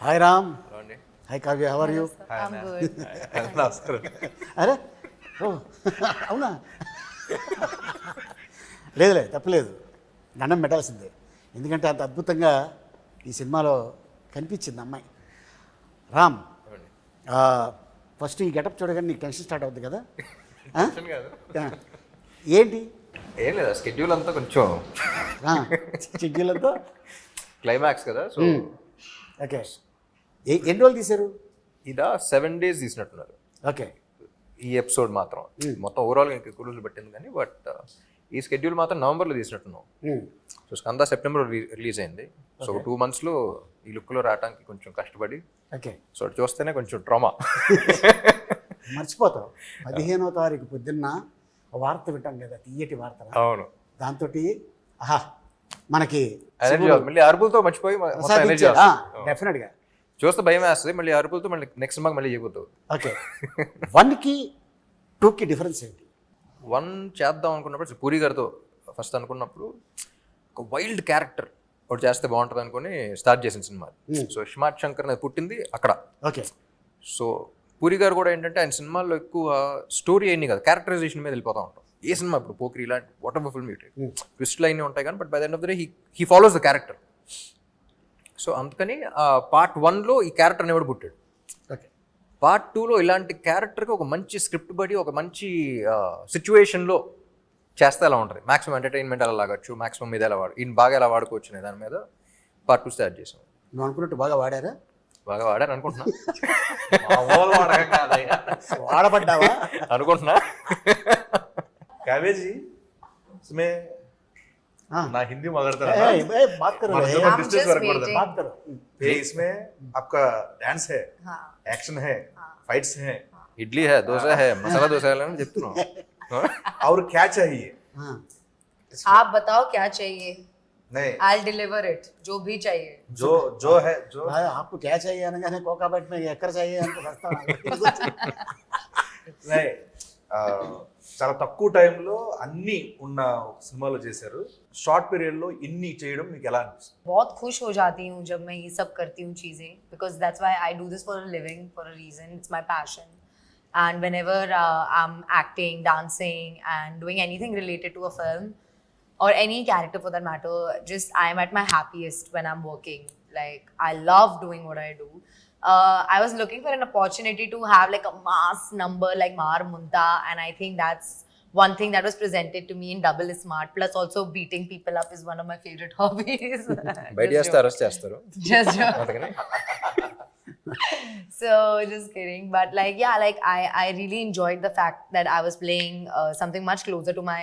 Hi Ram. Hello అండి. Hi Kavya, how are you? I'm good. నమస్కారం. అరే ఓ అవునా? లేదులే, తప్పలేదు, దండం పెట్టాల్సిందే. ఎందుకంటే అంత అద్భుతంగా ఈ సినిమాలో కనిపించింది అమ్మాయి. రామ్, ఫస్ట్ ఈ గెటప్ చూడగానే నీకు టెన్షన్ స్టార్ట్ అవుతుంది కదా? టెన్షన్ కాదు, ఏంటి? ఏం లేదా, స్కెడ్యూల్ అంతా కొంచెం షెడ్యూల్తో క్లైమాక్స్ కదా, సో ఓకే. ఎన్ని రోజులు తీశారు? ఇదా 7 days తీసినట్టున్నారు ఓకే. ఈ ఎపిసోడ్ మాత్రం. మొత్తం ఓవరాల్ ఇంకా ఎక్కువ రోజులు పట్టింది కానీ, బట్ ఈ స్కెడ్యూల్ మాత్రం నవంబర్లో తీసినట్టున్నాం. సో స్కంద సెప్టెంబర్ రిలీజ్ అయింది. సో 2 monthsలో ఈ లుక్లో రావడానికి కొంచెం కష్టపడి, ఓకే. సో అది చూస్తేనే కొంచెం ట్రామా. మర్చిపోతావు. 15వ తారీఖు పొద్దున్న వార్త వింటాం కదా, తీయటి వార్త. అవును, దాంతో ఆహా మనకి ఎనర్జీ మళ్ళీ అరుపులతో మర్చిపోయి ఎనర్జీ డెఫినెట్గా చూస్తే భయం వేస్తుంది. మళ్ళీ అరుపులతో మళ్ళీ నెక్స్ట్ సినిమాకి మళ్ళీ చేయబోతావు. ఓకే. 1కి 2కి డిఫరెన్స్ ఏంటి? 1 చేద్దాం అనుకున్నప్పుడు పూరి గారితో ఫస్ట్ అనుకున్నప్పుడు ఒక వైల్డ్ క్యారెక్టర్ ఒకటి చేస్తే బాగుంటుంది అనుకుని స్టార్ట్ చేసిన సినిమా. సో స్మార్ట్ శంకర్ అనేది పుట్టింది అక్కడ. ఓకే. సో పూరి గారు కూడా ఏంటంటే ఆయన సినిమాల్లో ఎక్కువ స్టోరీ అయింది కదా, క్యారెక్టరైజేషన్ మీద వెళ్ళిపోతూ ఉంటాం. ఏ సినిమా ఇప్పుడు పోక్రి ఇలాంటి వాట్ ఎవర్ ఫిల్మ్ ట్విస్ట్లు అయినా ఉంటాయి కానీ, but by the end of the day he follows the character. So అందుకని పార్ట్ 1లో ఈ క్యారెక్టర్ అనేవాడు పుట్టాడు. ఓకే. పార్ట్ 2లో ఇలాంటి క్యారెక్టర్కి ఒక మంచి స్క్రిప్ట్ బడి ఒక మంచి సిచ్యువేషన్లో చేస్తే ఎలా ఉంటుంది, మాక్సిమం ఎంటర్టైన్మెంట్ ఎలా లాగచ్చు, మాక్సిమం మీద ఎలా ఈయన బాగా ఎలా వాడుకోవచ్చు అనే దాని మీద పార్ట్ 2 స్టార్ట్ చేసాం. నువ్వు అనుకున్నట్టు బాగా వాడారా? బాగా వాడాను అనుకుంటున్నా. వాడబడ్డావా అనుకుంటున్నా. काव्य जी, इसमें ना हिंदी में अगर बात करो, बात करो. ये इसमें आपका डांस है, एक्शन है, फाइट्स है, ఇడ్లీ హే, దోశ హే, మసాలా దోశ అని చెప్తున్నావు. और क्या चाहिए? आप बताओ क्या चाहिए, नहीं I'll deliver it. जो भी चाहिए, जो है जो आपको क्या चाहिए అనగానే కోకాబెట్ में ఎక్కడ चाहिए అంటే వస్తాను. नहीं చాలా తక్కువ టైంలో అన్ని ఉన్న సినిమాలో చేశారు. షార్ట్ పీరియడ్ లో ఇన్ని చేయడం మీకు ఎలా అనిపిస్తుంది? बहुत खुश हो जाती हूँ जब मैं ये सब करती हूँ चीज़ें, because that's why I do this for a living, for a reason. It's my passion. And whenever I'm acting, dancing and doing anything related to a film or any character for that matter, just I'm at my happiest when I'm working. Like, I love doing what I do. I was looking for an opportunity to have like a mass number like Mar Munta, and I think that's one thing that was presented to me in Double is Smart. Plus also beating people up is one of my favorite hobbies. బయట చేస్తే arrest చేస్తారు. Just joke. So just kidding, but like yeah, like I really enjoyed the fact that I was playing something much closer to my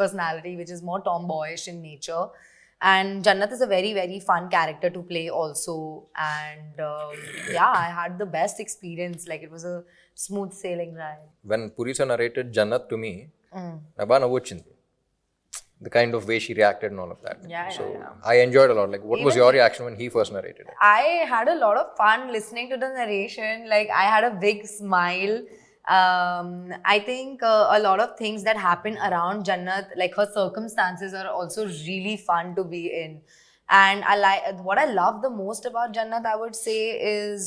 personality, which is more tomboyish in nature. And Jannat is a very, very fun character to play also. And yeah, I had the best experience. Like, it was a smooth sailing ride. When Puri sir narrated Jannat to me, నాకు బాగా నవ్వు వచ్చింది. The kind of way she reacted and all of that. Yeah, so yeah. I enjoyed a lot. Like, what was your reaction when he first narrated it? I had a lot of fun listening to the narration. Like, I had a big smile. I think a lot of things that happen around Jannat, like her circumstances, are also really fun to be in. And what I love the most about Jannat, I would say, is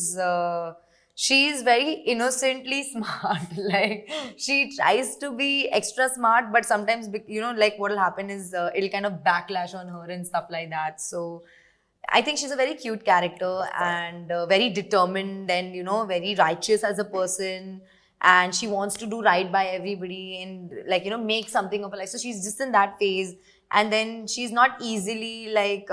she's very innocently smart. Like, she tries to be extra smart, but sometimes, you know, like what will happen is it'll kind of backlash on her and stuff like that. So I think she's a very cute character and very determined and, you know, very righteous as a person. And she wants to do right by everybody and, like, you know, make something of her life. So she's just in that phase. And then she's not easily like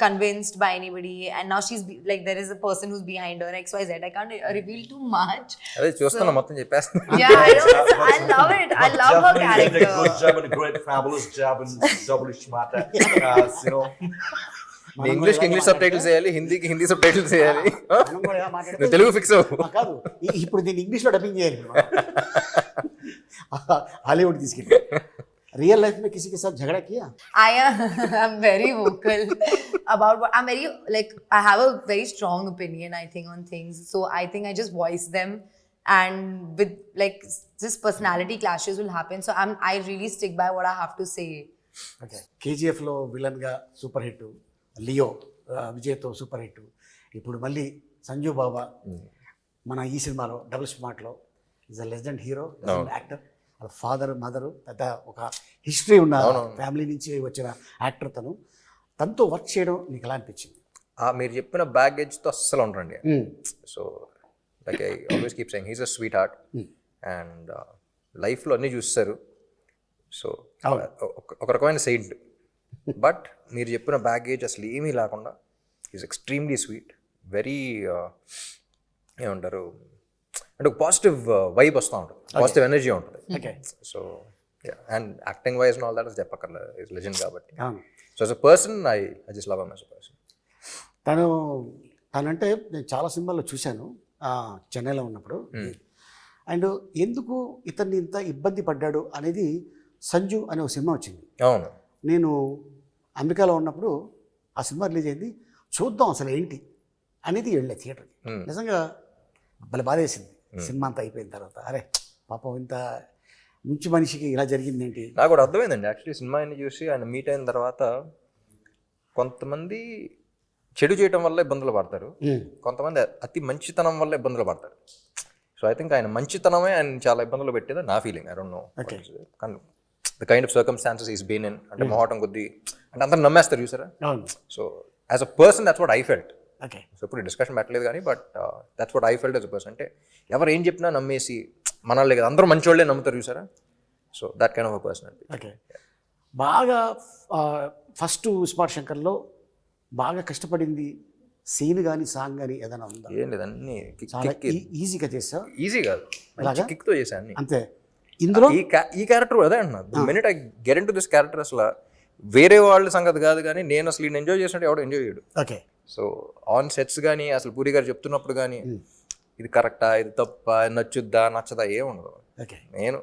convinced by anybody. And now she's like, there is a person who's behind her, XYZ. I can't reveal too much. అదే చూస్తున్నా, మొత్తం చెప్పేస్తున్నా. Yeah, I know. I love it. I love her character. Good job and a great fabulous job and double smart. You know, ఇంగ్లీష్కి English subtitles చేయాలి, హిందీకి Hindi sub titles చేయాలి. నువ్వు Telugu fix అవ్వు. కాదు, ఇప్పుడు దీన్ని ఇంగ్లీష్లో డబ్బింగ్ చేయాలి. హాలీవుడ్ తీసుకెళ్ళి. रियल लाइफ में किसी के साथ झगड़ा किया? I'm very vocal about what I'm very, like, I have a very strong opinion, I think, on things. So I think I just voice them, and with like this personality clashes will happen. So I really stick by what I have to say. Okay. KGF లో villain గా super hit, Leo విజయ్తో super hit, ఇప్పుడు మళ్ళీ సంజు బాబా మన ఈ సినిమాలో double స్మార్ట్లో is a legend hero, legend actor. వాళ్ళ ఫాదర్ మదరు పెద్ద ఒక హిస్టరీ ఉన్న ఫ్యామిలీ నుంచి వచ్చిన యాక్టర్ తనతో వర్క్ చేయడం నీకు ఎలా అనిపించింది? మీరు చెప్పిన బ్యాగేజ్తో అస్సలు ఉండరండి. So like I always keep saying he's a sweet heart and లైఫ్లో అన్నీ చూస్తారు. సో ఒక రకమైన సెయింట్. బట్ మీరు చెప్పిన బ్యాగేజ్ అసలు ఏమీ లేకుండా ఈజ్ ఎక్స్ట్రీమ్లీ స్వీట్, వెరీ ఏమంటారు అంటే ఒక పాజిటివ్ వైబ్ వస్తూ ఉంటుంది, పాజిటివ్ ఎనర్జీ ఉంటుంది. So and acting wise all that చెప్పక్కర్లేదు, ఈజ్ లెజెండ్ కాబట్టి. So as a person I just love him as a person. తనంటే నేను చాలా సినిమాల్లో చూశాను చెన్నైలో ఉన్నప్పుడు. అండ్ ఎందుకు ఇతన్ని ఇంత ఇబ్బంది పడ్డాడు అనేది సంజు అనే ఒక సినిమా వచ్చింది. అవును, నేను అమెరికాలో ఉన్నప్పుడు ఆ సినిమా రిలీజ్ అయింది. చూద్దాం అసలు ఏంటి అనేది వెళ్ళే థియేటర్కి. నిజంగా భలే బాధ వేసింది సినిమా అంతా అయిపోయిన తర్వాత. అరే పాపం ఇంత మంచి మనిషికి ఇలా జరిగింది ఏంటి. నాకు కూడా అర్థమైందండి యాక్చువల్లీ సినిమాని చూసి ఆయన మీట్ అయిన తర్వాత. కొంతమంది చెడు చేయడం వల్ల ఇబ్బందులు పడతారు, కొంతమంది అతి మంచితనం వల్ల ఇబ్బందులు పడతారు. సో ఐ థింక్ ఆయన మంచితనమే ఆయన చాలా ఇబ్బందులు పెట్టేది నా ఫీలింగ్. ఐ డోంట్ నో కానీ the kind of circumstances is been in. అంటే మొహటం కొద్దీ అంటే అందరూ నమ్మేస్తారు చూసారా. So as a person that's what I felt. So ఇప్పుడు డిస్కషన్ పెట్టలేదు కానీ but that's what I felt as a person. అంటే ఎవరు ఏం చెప్పినా నమ్మేసి మనల్ని కదా అందరూ మంచి వాళ్ళే నమ్ముతారు చూసారా. So that kind of a person. Okay, బాగా ఫస్ట్ స్మార్ట్ శంకర్లో బాగా కష్టపడింది సీన్ కానీ సాంగ్ కానీ ఏదైనా ఉందా? ఏం లేదు, అన్ని చాలా ఈజీగా చేసా. ఈజీ కాదు, కిక్తో చేశాను అన్ని. అంతే. ఇందులో ఈ క్యారెక్టర్ అదే అంటున్నా, minute I get in to this character అసలు వేరే వాళ్ళ సంగతి కాదు కానీ నేను అసలు ఈయన ఎంజాయ్ చేసినట్టు ఎవడో ఎంజాయ్ చేయడు. ఓకే. సో ఆన్ సెట్స్ కానీ అసలు పూరి గారు చెప్తున్నప్పుడు కానీ ఇది కరెక్టా, ఇది తప్ప, నచ్చుద్దా నచ్చదా ఏముండదు. ఓకే, నేను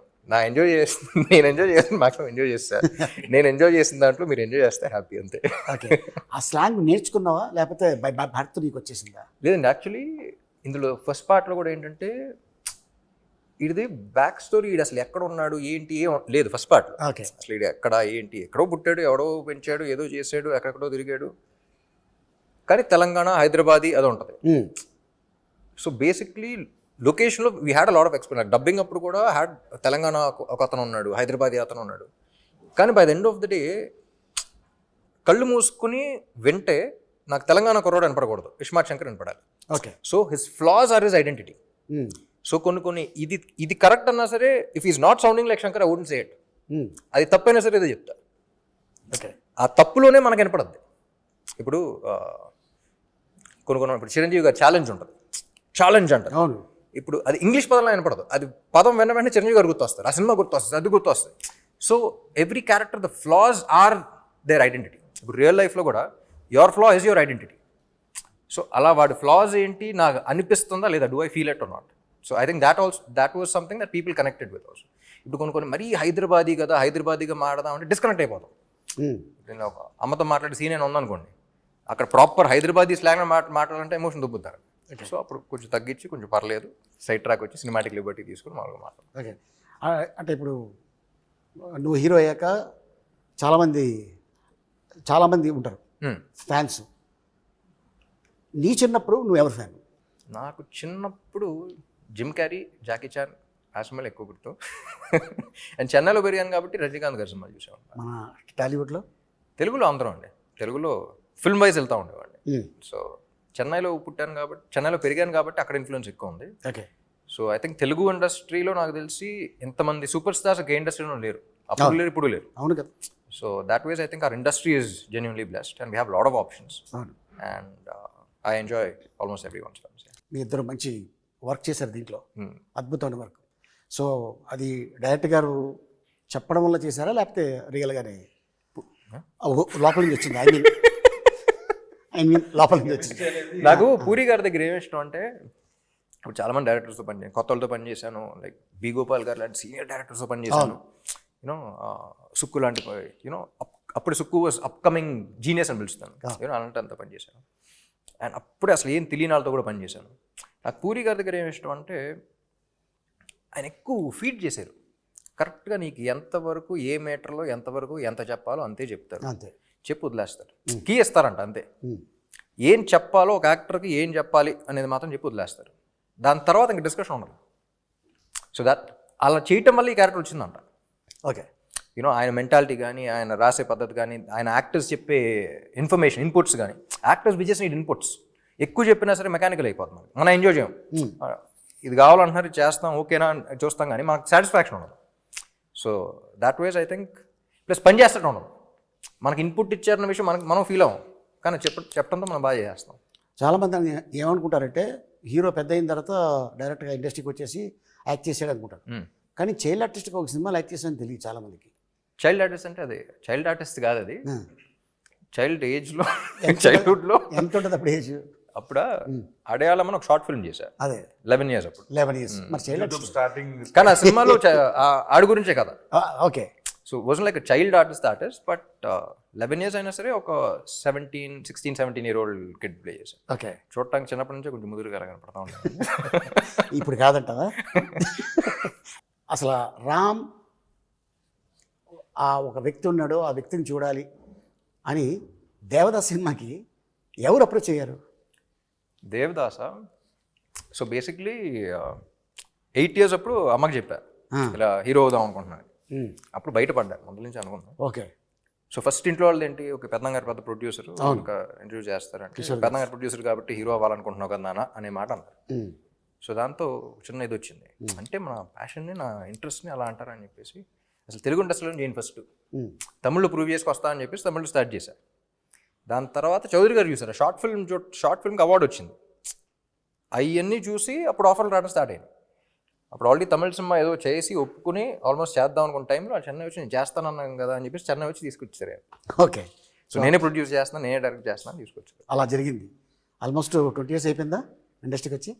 ఎంజాయ్ చేస్తాను మాక్సిమం ఎంజాయ్ చేస్తాను. నేను ఎంజాయ్ చేసిన దాంట్లో మీరు ఎంజాయ్ చేస్తే హ్యాపీ అంతే. ఓకే, ఆ స్లాంగ్ నేర్చుకున్నావా లేకపోతే బై భర్త నీకు వచ్చేసిందా? లేదండి, యాక్చువల్లీ ఇందులో ఫస్ట్ పార్ట్లో కూడా ఏంటంటే ఇది బ్యాక్ స్టోరీ, ఇది అసలు ఎక్కడ ఉన్నాడు ఏంటి ఏం లేదు ఫస్ట్ పార్ట్లో. ఓకే, అసలు ఇది ఎక్కడ ఏంటి, ఎక్కడో పుట్టాడు, ఎవడో పెంచాడు, ఏదో చేసాడు, ఎక్కడెక్కడో తిరిగాడు, కానీ తెలంగాణ హైదరాబాద్ అది ఉంటుంది. సో బేసిక్లీ లొకేషన్లో we had a lot of experience. Dubbing అప్పుడు కూడా హ్యాడ్ తెలంగాణ ఒక అతను ఉన్నాడు, హైదరాబాద్ అతను ఉన్నాడు. కానీ by the end of the day కళ్ళు మూసుకుని వింటే నాకు తెలంగాణ కుర్రాడు వినపడకూడదు, ఇస్మార్ట్ శంకర్ వినపడాలి. Okay. So his flaws are his identity. So కొన్ని ఇది కరెక్ట్ అన్నా సరే if is not sounding like Shankar I wouldn't say it. అది తప్పైనా సరే ఏదో చెప్తా. ఓకే, ఆ తప్పులోనే మనకు వినపడద్ది. ఇప్పుడు కొన్ని ఇప్పుడు చిరంజీవి గారు ఛాలెంజ్ ఉంటుంది, ఛాలెంజ్ అంటారు. అవును. ఇప్పుడు అది ఇంగ్లీష్ పదంలో వినపడదు, అది పదం వెంటనే చిరంజీవి గారు గుర్తొస్తారు, ఆ సినిమా గుర్తొస్తుంది, అది గుర్తొస్తుంది. So every character the flaws are their identity. ఇప్పుడు రియల్ లైఫ్లో కూడా your flaw is your identity. So అలా వాడి ఫ్లాస్ ఏంటి నాకు అనిపిస్తుందా లేదా, do I feel it or not. So I think that was something that people connected with also. ఇప్పుడు కొన్ని మరీ హైదరాబాదీగా మాట్లాడదాం అంటే డిస్కనెక్ట్ అయిపోతాం. నేను ఒక అమ్మతో మాట్లాడే సీన్ అయినా ఉందనుకోండి, అక్కడ ప్రాపర్ హైదరాబాదీ స్లాంగ్ మాట్లాడాలంటే ఎమోషన్ దుబ్బుతారు. సో అప్పుడు కొంచెం తగ్గించి కొంచెం పర్లేదు సైడ్ ట్రాక్ వచ్చి సినిమాటిక్ లిబర్టీ తీసుకుని మామూలుగా మాట్లాడు. ఓకే, అంటే ఇప్పుడు నువ్వు హీరో అయ్యాక చాలామంది ఉంటారు ఫ్యాన్స్. నీ చిన్నప్పుడు నువ్వు ఎవరు ఫ్యాన్? నాకు చిన్నప్పుడు జిమ్ క్యారీ, జాకీ చాన్ ఆ సినిమాలు ఎక్కువ గుర్తు. అండ్ చెన్నైలో పెరిగాను కాబట్టి రజనీకాంత్ గారి సినిమాలు చూసాను. మన టాలీవుడ్లో తెలుగులో అందరం అండి, తెలుగులో ఫిల్మ్ వైజ్ వెళ్తూ ఉండేవాడిని. సో చెన్నైలో పుట్టాను కాబట్టి, చెన్నైలో పెరిగాను కాబట్టి అక్కడ ఇన్ఫ్లుయెన్స్ ఎక్కువ ఉంది. Okay. So I think Telugu ఇండస్ట్రీలో నాకు తెలిసి ఎంతమంది సూపర్ స్టార్స్ ఏ ఇండస్ట్రీలో లేరు, అప్పుడు లేరు ఇప్పుడు లేరు. అవును కదా. So that was I think our industry is genuinely blessed and we have lot of options. అవును. And I enjoy almost everyone's films. మీ ఇద్దరు మంచి వర్క్ చేశారు దీంట్లో, అద్భుతమైన వర్క్. సో అది డైరెక్టర్ గారు చెప్పడం వల్ల చేశారా లేకపోతే రియల్గానే లోపల నుంచి వచ్చింది? ఐ మీన్ లోపల నుంచి వచ్చింది. నాకు పూరి గారి దగ్గర ఏమి ఇష్టం అంటే, ఇప్పుడు చాలామంది డైరెక్టర్స్తో పనిచేసాను, కొత్త వాళ్ళతో పనిచేశాను, లైక్ బి గోపాల్ గారు లాంటి సీనియర్ డైరెక్టర్స్తో పనిచేశాను. యూనో సుక్కు లాంటి యూనో అప్పుడు సుక్కు వాజ్ అప్కమింగ్ జీనియస్ అని పిలుస్తాను, యూనో అలాంటి అంతా పనిచేశాను. అండ్ అప్పుడే అసలు ఏం తెలియని వాళ్ళతో కూడా పనిచేశాను. నాకు పూరి గారి దగ్గర ఏమి ఇష్టం అంటే ఆయన ఎక్కువ ఫీడ్ చేశారు. కరెక్ట్గా నీకు ఎంతవరకు ఏ మీటర్లో ఎంతవరకు ఎంత చెప్పాలో అంతే చెప్తారు, అంతే చెప్పు వదిలేస్తారు, కీ ఇస్తారంట అంతే. ఏం చెప్పాలో ఒక యాక్టర్కి ఏం చెప్పాలి అనేది మాత్రం చెప్పి వదిలేస్తారు. దాని తర్వాత ఇంక డిస్కషన్ ఉండదు. సో దట్ అలా చేయటం వల్ల ఈ క్యారెక్టర్ వచ్చిందంట. ఓకే, యూనో ఆయన మెంటాలిటీ కానీ, ఆయన రాసే పద్ధతి కానీ, ఆయన యాక్టర్స్ చెప్పే ఇన్ఫర్మేషన్ ఇన్పుట్స్ కానీ, యాక్టర్స్ బిజెస్ నీడ్ ఇన్పుట్స్. ఎక్కువ చెప్పినా సరే మెకానికల్ అయిపోతుంది. మనం ఎంజాయ్ చేయం. ఇది కావాలంటున్నారు, ఇది చేస్తాం, ఓకేనా చూస్తాం, కానీ మనకు సాటిస్ఫాక్షన్ ఉండదు. So that was I think plus పని చేస్తూ ఉండదు. మనకి ఇన్పుట్ ఇచ్చారన్న విషయం మనం ఫీల్ అవ్వం, కానీ చెప్పడంతో మనం బాగా చేస్తాం. చాలామంది ఏమనుకుంటారంటే హీరో పెద్ద అయిన తర్వాత డైరెక్ట్గా ఇండస్ట్రీకి వచ్చేసి యాక్ట్ చేసాడు అనుకుంటారు. కానీ చైల్డ్ ఆర్టిస్ట్గా ఒక సినిమాలో యాక్ట్ చేసాడని తెలియదు చాలామందికి. చైల్డ్ ఆర్టిస్ట్ అంటే అది చైల్డ్ ఆర్టిస్ట్ కాదు, అది చైల్డ్ ఏజ్లో చైల్డ్హుడ్లో ఎంత ఉంటుంది అప్పుడు ఏజ్? అప్పుడు అడయాళమని ఒక షార్ట్ ఫిల్మ్ చేశారు. అదే 11 years అప్పుడు. 11 years. మరి చైల్డ్ ఆర్టిస్ట్ స్టార్టింగ్ కానీ ఆ సినిమాలో ఆడి గురించే కదా. Okay. So was like child artist but 11 years అయినా సరే ఒక 16-17 year old కిడ్ ప్లే చేశారు. ఓకే, చూడటానికి చిన్నప్పటి నుంచే కొంచెం ముదురుగా కనపడతా ఉంటాను. ఇప్పుడు కాదంటావా? అసలు రామ్ ఆ ఒక వ్యక్తి ఉన్నాడు, ఆ వ్యక్తిని చూడాలి అని దేవదాస్ సినిమాకి ఎవరు అప్రోచ్ అయ్యారు? దేవదాస. సో బేసిక్లీ 8 years అప్పుడు అమ్మకి చెప్పా ఇలా హీరో అవుదాం అనుకుంటున్నాను. అప్పుడు బయటపడ్డా, ముందు నుంచి అనుకున్నాను. ఓకే. సో ఫస్ట్ ఇంట్లో వాళ్ళు ఏంటి, ఒక పెద్దంగారు పెద్ద ప్రొడ్యూసర్ ఒక ఇంటర్వ్యూ చేస్తారంటే, పెద్దంగారు ప్రొడ్యూసర్ కాబట్టి హీరో అవ్వాలనుకుంటున్నావు కదా నాన్న అనే మాట అన్నారు. సో దాంతో చిన్న ఇది వచ్చింది, అంటే మన ప్యాషన్ని, నా ఇంట్రెస్ట్ని అలా అంటారని చెప్పేసి అసలు తెలుగు ఇండస్ట్రీలో నేను ఫస్ట్ తమిళ్లో ప్రూవ్ చేసుకొస్తా అని చెప్పేసి తమిళ్లో స్టార్ట్ చేశాను. దాని తర్వాత చౌదరి గారు చూసారు, షార్ట్ ఫిల్మ్కి అవార్డు వచ్చింది. అవన్నీ చూసి అప్పుడు ఆఫర్లు రావడం స్టార్ట్ అయింది. అప్పుడు ఆల్రెడీ తమిళ సినిమా ఏదో చేసి ఒప్పుకుని ఆల్మోస్ట్ చేద్దాం అనుకున్న టైంలో చెన్నై వచ్చి నేను చేస్తానన్నాను కదా అని చెప్పేసి చెన్నై వచ్చి తీసుకొచ్చారు. ఓకే. సో నేనే ప్రొడ్యూస్ చేస్తున్నాను, నేనే డైరెక్ట్ చేస్తున్నాను, తీసుకొచ్చారు. అలా జరిగింది. ఆల్మోస్ట్ 20 years అయిపోయిందా ఇండస్ట్రీకి వచ్చి?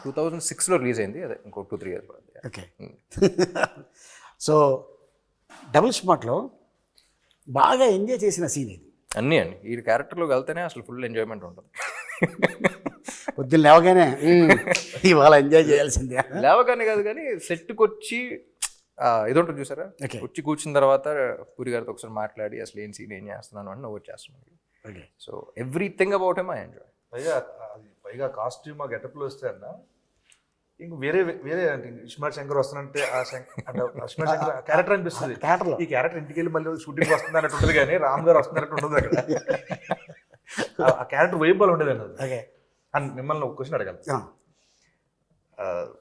2006లో రిలీజ్ అయింది, అదే ఇంకో 2-3 years పడుతుంది. ఓకే. సో డబుల్ స్మార్ట్లో బాగా ఎంజాయ్ చేసిన సీన్ ఇది. అన్నీ అండి, ఈ క్యారెక్టర్లోకి వెళ్తేనే అసలు ఫుల్ ఎంజాయ్మెంట్ ఉంటుంది. పొద్దున్న లేవగానే ఇవాళ ఎంజాయ్ చేయాల్సిందే. లేవగానే కాదు కానీ సెట్కి వచ్చి ఇది ఉంటుంది చూసారా, వచ్చి కూర్చున్న తర్వాత పూరి గారితో ఒకసారి మాట్లాడి అసలు ఏం సీన్ ఏం చేస్తున్నాను అని నవ్వు చేస్తున్నాను. So everything about him I enjoy. పైగా కాస్ట్యూమ్ ఆ గెటప్లో వస్తే అన్న ఇంక వేరే అంటే ఇస్మార్ట్ శంకర్ వస్తానంటే ఆ ఇస్మార్ట్ శంకర్ క్యారెక్టర్ అనిపిస్తుంది. ఈ క్యారెక్టర్ ఇంటికి వెళ్ళి మళ్ళీ షూటింగ్ వస్తుంది అన్నట్టు ఉంటుంది, కానీ రామ్ గారు వస్తున్నట్టు ఉండదు అక్కడ. ఆ క్యారెక్టర్ వైబల్ ఉండేది అన్నది. అండ్ మిమ్మల్ని ఒక క్వశ్చన్ అడగాలి.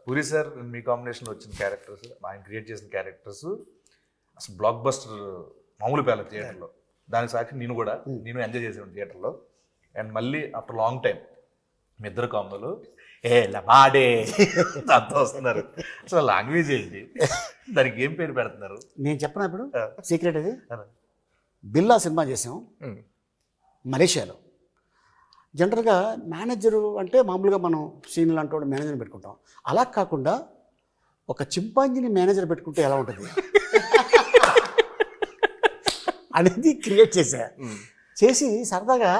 పూరి సార్ మీ కాంబినేషన్లో వచ్చిన క్యారెక్టర్స్, ఆయన క్రియేట్ చేసిన క్యారెక్టర్స్ అసలు బ్లాక్ బస్టర్ మామూలు పేల థియేటర్లో. దానికి సాక్షి నేను ఎంజాయ్ చేసాను థియేటర్లో. అండ్ మళ్ళీ ఆఫ్టర్ లాంగ్ టైం మీ ఇద్దరు కాంబోలు వాడే అంత వస్తున్నారు. అసలు లాంగ్వేజ్ ఏంటి, దానికి ఏం పేరు పెడుతున్నారు? నేను చెప్పను ఇప్పుడు సీక్రెట్. అది బిల్లా సినిమా చేసాం మలేషియాలో. జనరల్గా మేనేజరు అంటే మామూలుగా మనం సీనియర్ అంటూ మేనేజర్ని పెట్టుకుంటాం. అలా కాకుండా ఒక చింపాంజీని మేనేజర్ పెట్టుకుంటే ఎలా ఉంటుంది అనేది క్రియేట్ చేసి సరదాగా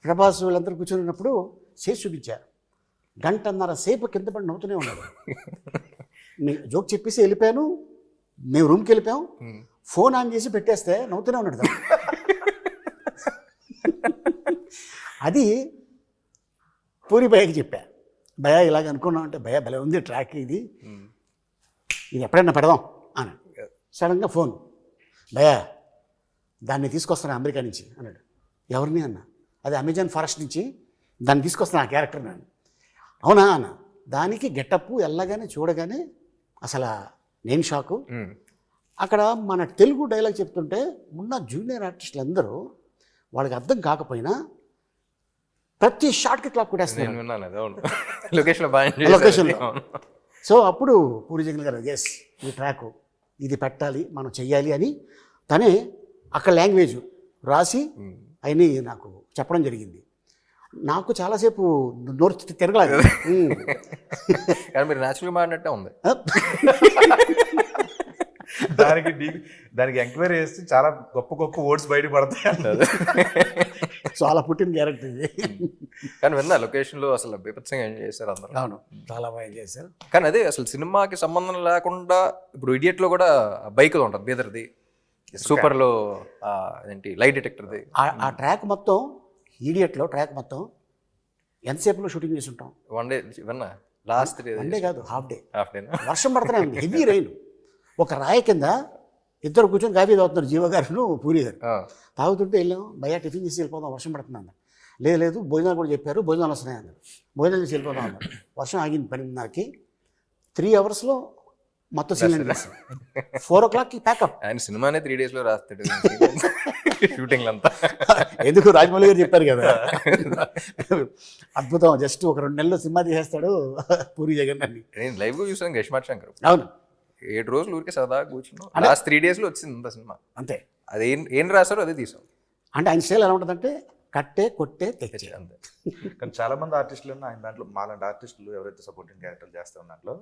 ప్రభాస్ వీళ్ళందరూ కూర్చొని చేసి చూపించారు. 1.5 గంటల సేపు కింద పడి నవ్వుతూనే ఉన్నాడు. జోక్ చెప్పేసి వెళ్ళిపోయాను, మేము రూమ్కి వెళ్ళిపోయాం, ఫోన్ ఆన్ చేసి పెట్టేస్తే నవ్వుతూనే ఉన్నాడు. అది పూరి భయ్యకి చెప్పా, భయ్యా ఇలాగ అనుకున్నాం అంటే, భయ్యా భలే ఉంది ట్రాక్, ఇది ఎప్పుడైనా పెడదాం అని. సడన్గా ఫోన్, భయ్యా దాన్ని తీసుకొస్తాను అమెరికా నుంచి అన్నాడు. ఎవరిని అన్న? అది అమెజాన్ ఫారెస్ట్ నుంచి దాన్ని తీసుకొస్తాను ఆ క్యారెక్టర్ నేను. అవునా అన్న. దానికి గెటప్ వెళ్ళగానే చూడగానే అసలు నేను షాకు. అక్కడ మన తెలుగు డైలాగ్ చెప్తుంటే ఉన్న జూనియర్ ఆర్టిస్టులు అందరూ వాళ్ళకి అర్థం కాకపోయినా ప్రతి షాట్కి క్లాప్ కొట్టేస్తున్నారు లొకేషన్లో. సో అప్పుడు పూరి జగన్ గారు ఎస్ ఈ ట్రాక్ ఇది పెట్టాలి, మనం చెయ్యాలి అని తనే అక్కడ లాంగ్వేజ్ రాసి అవన్నీ నాకు చెప్పడం జరిగింది. నాకు చాలాసేపు నోరు తిరగలేదు. కానీ మీరు న్యాచురల్గా మాడినట్టే ఉంది. దానికి ఎంక్వైరీ చేస్తే చాలా గొప్ప గొప్ప వర్డ్స్ బయట పడతాయి అంటారు. చాలా పుట్టిన క్యారెక్టర్ ఇది. కానీ విన్నా లొకేషన్లో అసలు బీభత్సంగా ఎంజాయ్ చేశారు అందరూ. అవును, చాలా బాగా ఎంజాయ్ చేశారు. కానీ అదే అసలు సినిమాకి సంబంధం లేకుండా ఇప్పుడు ఇడియట్లో కూడా బైక్ ఉంటుంది, బీదర్ది, సూపర్లో ఏంటి లైట్ డిటెక్టర్ది. ఆ ట్రాక్ మొత్తం ఈడియట్లో ట్రాక్ మొత్తం ఎంతసేపులో షూటింగ్ చేసి ఉంటాం? వన్ డే విన్నా లాస్ట్ వన్ డే కాదు, హాఫ్ డే. హాఫ్ డే వర్షం పడుతూనే ఉంది, హెవీ రైన్. ఒక రాయి కింద ఇద్దరు కూర్చొని కాఫీ తాగుతున్నారు, జీవ గారు పూరి గారు. తాగుతుంటే వెళ్ళాం, భయ్యా టిఫిన్ చేసి వెళ్ళిపోదాం, వర్షం పడుతుంది అన్నారు. లేదు భోజనాలు కూడా చెప్పారు, భోజనాలు వస్తున్నాయి అన్నారు. భోజనాలు చేసి వెళ్ళిపోదాం అన్నారు. వర్షం ఆగింది 10:30కి. 3 అవర్స్లో మొత్తం సీన్ చేస్తాం. 4 o'clockకి ప్యాకప్. ఆయన సినిమానే 3 days లో రాస్తాడు షూటింగ్ అంతా. ఎందుకు రాజమౌళి గారు చెప్పారు కదా, అద్భుతం. జస్ట్ ఒక 2 నెలలు సినిమా తీసేస్తాడు పూరి జగన్నాథ్. నేను లైవ్ గా చూసాను గష్మాట్ శంకర్. అవును, 7 రోజులు ఊరికే సరదాగా కూర్చున్నాం. లాస్ట్ 3 days లో వచ్చింది అంత సినిమా. అంతే. అది ఏం రాశారో అదే తీసాం. అంటే ఆయన స్టైల్ ఎలా ఉంటుందంటే కట్టే కొట్టే తెచ్చే. అంతే. కానీ చాలా మంది ఆర్టిస్టులు ఆయన దాంట్లో మాలాంటి ఆర్టిస్టులు ఎవరైతే సపోర్టింగ్ క్యారెక్టర్లు చేస్తా ఉన్న దాంట్లో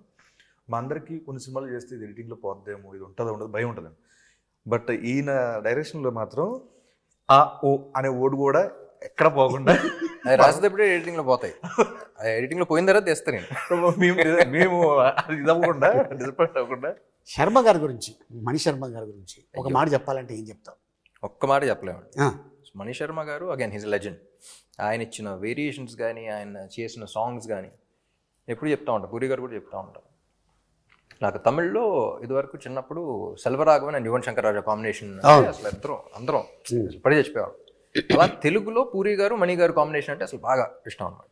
మా అందరికీ కొన్ని సినిమాలు చేస్తే ఇది ఎడిటింగ్లో పోద్దేమో, ఇది ఉంటుందో ఉండదు భయం ఉంటుంది. బట్ ఈయన డైరెక్షన్లో మాత్రం ఆ ఓ అనే ఓడు కూడా ఎక్కడ పోకుండా అది రాసేటప్పుడే ఎడిటింగ్ లో పోతాయి. ఎడిటింగ్ లో పోయిన తర్వాత తెస్తాను మేము అది ఇది అవ్వకుండా డిసప్పాయింట్ అవ్వకుండా. శర్మ గారి గురించి, మణి శర్మ గారి గురించి ఒక మాట చెప్పాలంటే ఏం చెప్తావు? ఒక్క మాట చెప్పలేమండి. మణి శర్మ గారు అగైన్ హిజ్ లెజెండ్. ఆయన ఇచ్చిన వేరియేషన్స్ కానీ, ఆయన చేసిన సాంగ్స్ కానీ ఎప్పుడు చెప్తా ఉంటాను. పూరి గారు కూడా చెప్తా ఉంటారు. నాకు తమిళ్లో ఇదివరకు చిన్నప్పుడు సెల్వరాఘవన్ అండ్ యువన్ శంకర్ రాజా కాంబినేషన్ అసలు అందరం పడి చచ్చిపోయాడు. అలా తెలుగులో పూరి గారు మణి గారు కాంబినేషన్ అంటే అసలు బాగా ఇష్టం అనమాట.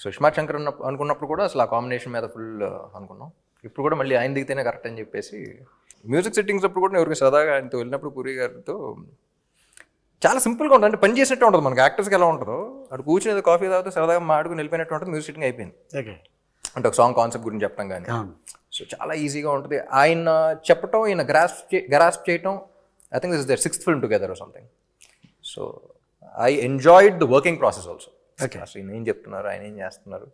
సో ఇస్మార్ట్ శంకర్ అనుకున్నప్పుడు కూడా అసలు ఆ కాంబినేషన్ మీద ఫుల్ అనుకున్నాం. ఇప్పుడు కూడా మళ్ళీ ఆయన దిగితేనే కరెక్ట్ అని చెప్పేసి మ్యూజిక్ సెట్టింగ్స్ అప్పుడు కూడా ఎవరికి సరదాగా ఆయనతో వెళ్ళినప్పుడు పూరి గారితో చాలా సింపుల్గా ఉంటుంది. అంటే పని చేసినట్టు ఉంటుంది. మనకి యాక్టర్స్కి ఎలా ఉంటుందో అక్కడ కూర్చుని కాఫీ తాగుతూ సరదాగా మాడుకుని వెళ్ళిపోయినట్టు ఉంటుంది. మ్యూజిక్ సెట్టింగ్ అయిపోయింది. అంటే ఒక సాంగ్ కాన్సెప్ట్ గురించి చెప్పడం కానీ, సో చాలా ఈజీగా ఉంటుంది. ఆయన చెప్పటం, ఈయన గ్రాస్ప్ చేయటం. I think this is the 6th film together or something. So I enjoyed the working process also. అసలు ఈయన ఏం చెప్తున్నారు, ఆయన ఏం చేస్తున్నారు,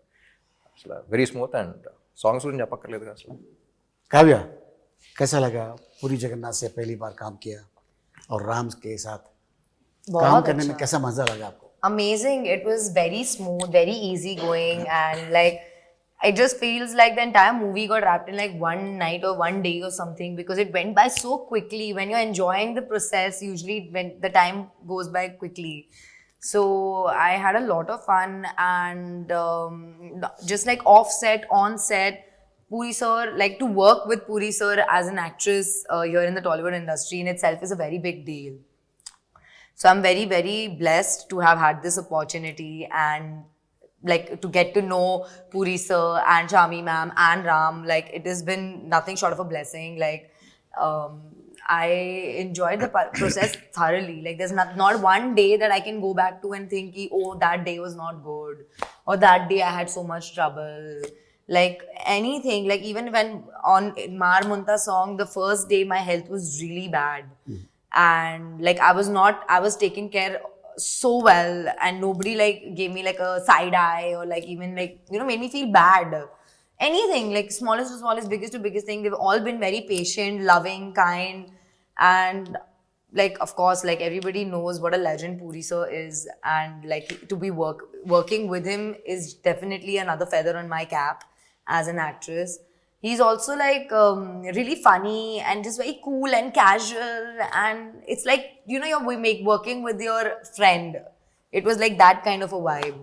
అసలు వెరీ స్మూత్. అండ్ సాంగ్స్ గురించి చెప్పక్కర్లేదు కదా అసలు. काव्या, कैसा लगा पूरी जगन्नाथ से पहली बार काम किया और राम के साथ काम करने में कैसा मजा लगा आपको? Amazing. It was very smooth, very easy going, and like it just feels like the entire movie got wrapped in like one night or one day or something, because it went by so quickly. When you're enjoying the process, usually when the time goes by quickly. So I had a lot of fun, and just like off set, on set, Puri sir, like to work with Puri sir as an actress here in the Tollywood industry in itself is a very big deal. So I'm very, very blessed to have had this opportunity, and like to get to know Puri sir and Chami ma'am and Ram. Like it has been nothing short of a blessing. Like I enjoyed the process thoroughly. Like there's not one day that I can go back to and think, oh, that day was not good, or that day I had so much trouble. Like anything, like even when on Mar Munta song, the first day my health was really bad. And like I was taken care so well, and nobody like gave me like a side eye or like even like, you know, made me feel bad. Anything, like smallest to smallest, biggest to biggest thing, they've all been very patient, loving, kind. And like of course, like everybody knows what a legend Puri sir is, and like to be working with him is definitely another feather on my cap as an actress. He's also like really funny and just very cool and casual, and it's like, you know, you're working with your friend. It was like that kind of a vibe,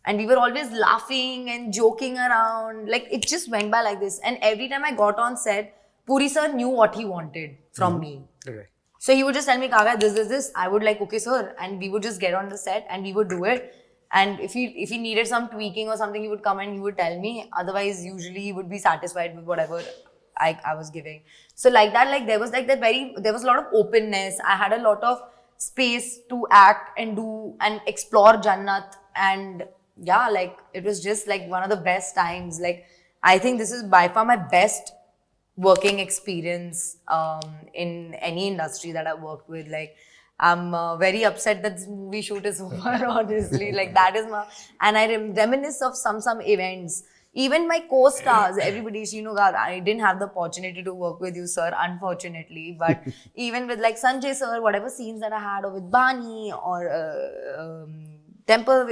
and we were always laughing and joking around. Like it just went by like this, and every time I got on set, Puri sir knew what he wanted from me. Okay. So he would just tell me, Kavya, this. I would like, okay sir, and we would just get on the set and we would do it. And if he needed some tweaking or something, he would come and he would tell me. Otherwise, usually he would be satisfied with whatever I was giving. So like that, like there was a lot of openness. I had a lot of space to act and do and explore Jannat. And yeah, like it was just like one of the best times. Like I think this is by far my best working experience in any industry that I've worked with. Like I'm very upset that this movie shoot is over, honestly. Like that is my, and I reminisce of some events. Even my co-stars, everybody, you know, I didn't have the opportunity to work with you, sir, unfortunately. But even with like Sanjay sir, whatever scenes that I had, or with Bani or Temple,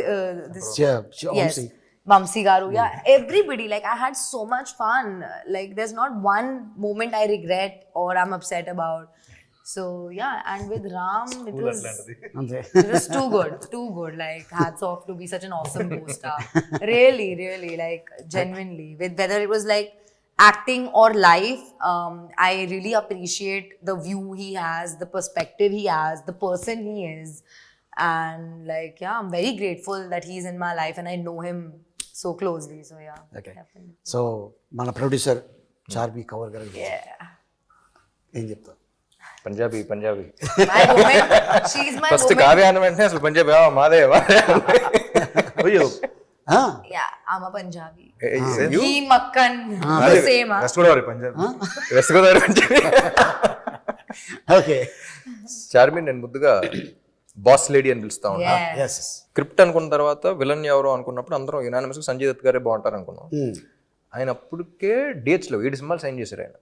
yes, Vamsi Garu, yeah, everybody. Like I had so much fun. Like there's not one moment I regret or I'm upset about. So yeah, and with Ram, it was అంతే too good. Like hats off to be such an awesome co-star. Really, like genuinely. With whether it was like acting or life, I really appreciate the view he has, the perspective he has, the person he is, and like yeah, I'm very grateful that he's in my life and I know him so closely. So yeah, okay definitely. So మన producer Charmi cover గారు Yeah. ఏం చెప్తావు? Punjabi My woman, she's my first woman. Kavya అన్న వెంటనే అసలు పంజాబీ మాదే అయ్యో ఆ, Yeah, I'm a Punjabi. You? He Makkan, the same. Huh? West Godavari Punjab west Godavari Punjabi. Okay Charmi నేను ముద్దుగా బాస్ లేడీ అని పిలుస్తా ఉన్నా. Yeah. ఎస్ స్క్రిప్ట్ అనుకున్న తర్వాత విలన్ ఎవరు అనుకున్నప్పుడు అందరం యునానిమస్ సంజయ్ దత్ గారే బాగుంటారు అనుకున్నాం. ఆయన అప్పటికే డేట్స్ లో 7 సినిమాలు సైన్ చేశారు ఆయన.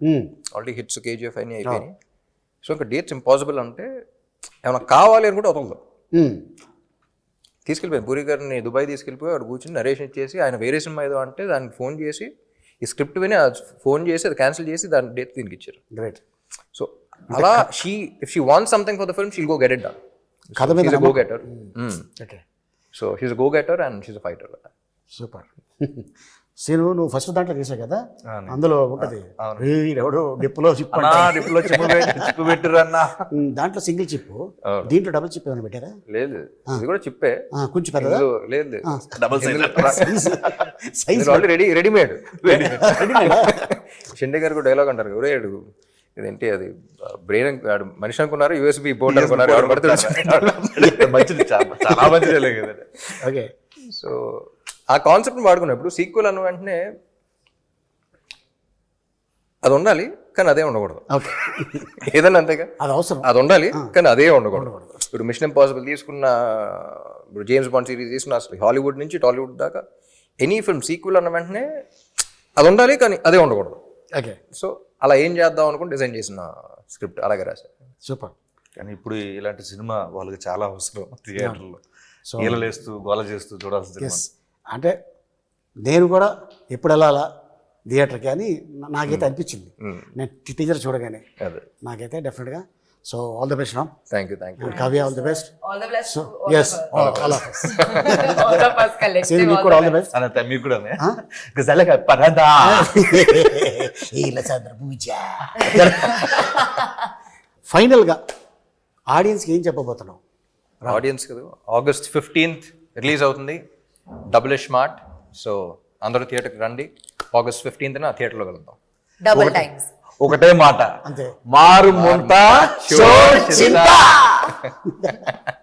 ఆల్రెడీ హిట్స్ KGF అన్ని అయిపోయినాయి. సో ఇంకా డేట్స్ ఇంపాసిబుల్ అంటే ఏమైనా కావాలి అని కూడా వదలదు. తీసుకెళ్ళిపోయాను పూరి గారిని దుబాయ్ తీసుకెళ్ళిపోయి వాడు కూర్చొని నరేషన్ ఇచ్చేసి ఆయన వేరే సినిమా ఏదో అంటే దానికి ఫోన్ చేసి ఈ స్క్రిప్ట్ విని ఫోన్ చేసి అది క్యాన్సిల్ చేసి దాని డేట్ దీనికి ఇచ్చారు. గ్రేట్. సో అలా if she want something for the film she'll go get it done. కథ మీద go getter. Okay so she's go getter and she's a fighter. Super. Seenu నువ్వు ఫస్ట్ దాంట్లో చేసావు కదా, అందులో ఉంటది ఎవడో డిప్పులో చిప్ అన్నా డిప్లో చిప్పు పెట్టిర్రు అన్నా. దాంట్లో సింగిల్ చిప్, దీంట్లో డబుల్ చిప్ ఏమైనా పెట్టారా? లేదు ఇది కూడా చిప్పే. కొంచెం పెద్దదా? లేదు double size already readymade. Shinde గారు డైలాగ్ అంటారు ఒరే ఇదేంటి అది బ్రెయిన్ మనిషి అనుకున్నారు USB బోర్డ్ అనుకున్నారు మంచిది చాలా మంచిది కదండి. ఓకే. సో ఆ కాన్సెప్ట్ని వాడుకున్నప్పుడు సీక్వెల్ అన్న వెంటనే అది ఉండాలి కానీ అదే ఉండకూడదు. ఓకే, ఏదన్నా అంతేగా, అది అవసరం. అది ఉండాలి కానీ అదే ఉండకూడదు. ఇప్పుడు మిషన్ ఇంపాసిబుల్ తీసుకున్న, ఇప్పుడు జేమ్స్ బాండ్ సిరీస్ తీసుకున్న, అసలు హాలీవుడ్ నుంచి టాలీవుడ్ దాకా ఎనీ ఫిల్మ్ సీక్వెల్ అన్న వెంటనే అది ఉండాలి కానీ అదే ఉండకూడదు. ఓకే. సో అలా ఏం చేద్దాం అనుకుని డిజైన్ చేసిన స్క్రిప్ట్ అలాగే రాశారు. సూపర్. కానీ ఇప్పుడు ఇలాంటి సినిమా వాళ్ళకి చాలా అవసరం థియేటర్లో. ఈలలేస్తూ గోల చేస్తూ చూడాల్సిన సినిమా. అంటే నేను కూడా ఎప్పుడు వెళ్ళాలా థియేటర్కి అని నాకైతే అనిపించింది నేను టీజర్ చూడగానే. అదే నాకైతే డెఫినెట్గా. So all the best Ram. Thank you. Kavya, all the best. All the best. So to all us, of us. All of us. All of us collective. Seenu మీకు all కూడా the all the best. Anantha మీకు కూడా గజలగా పరదా. ఫైనల్గా ఆడియన్స్కి ఏం చెప్పబోతున్నావు? ఆడియన్స్ కదా, August 15th రిలీజ్ అవుతుంది డబుల్ స్మార్ట్. సో అందరూ థియేటర్కి రండి. August 15th థియేటర్లో వెళ్దాం. Double times. ఒకటే మాట, అంతే. మారు ముంత షో చింత.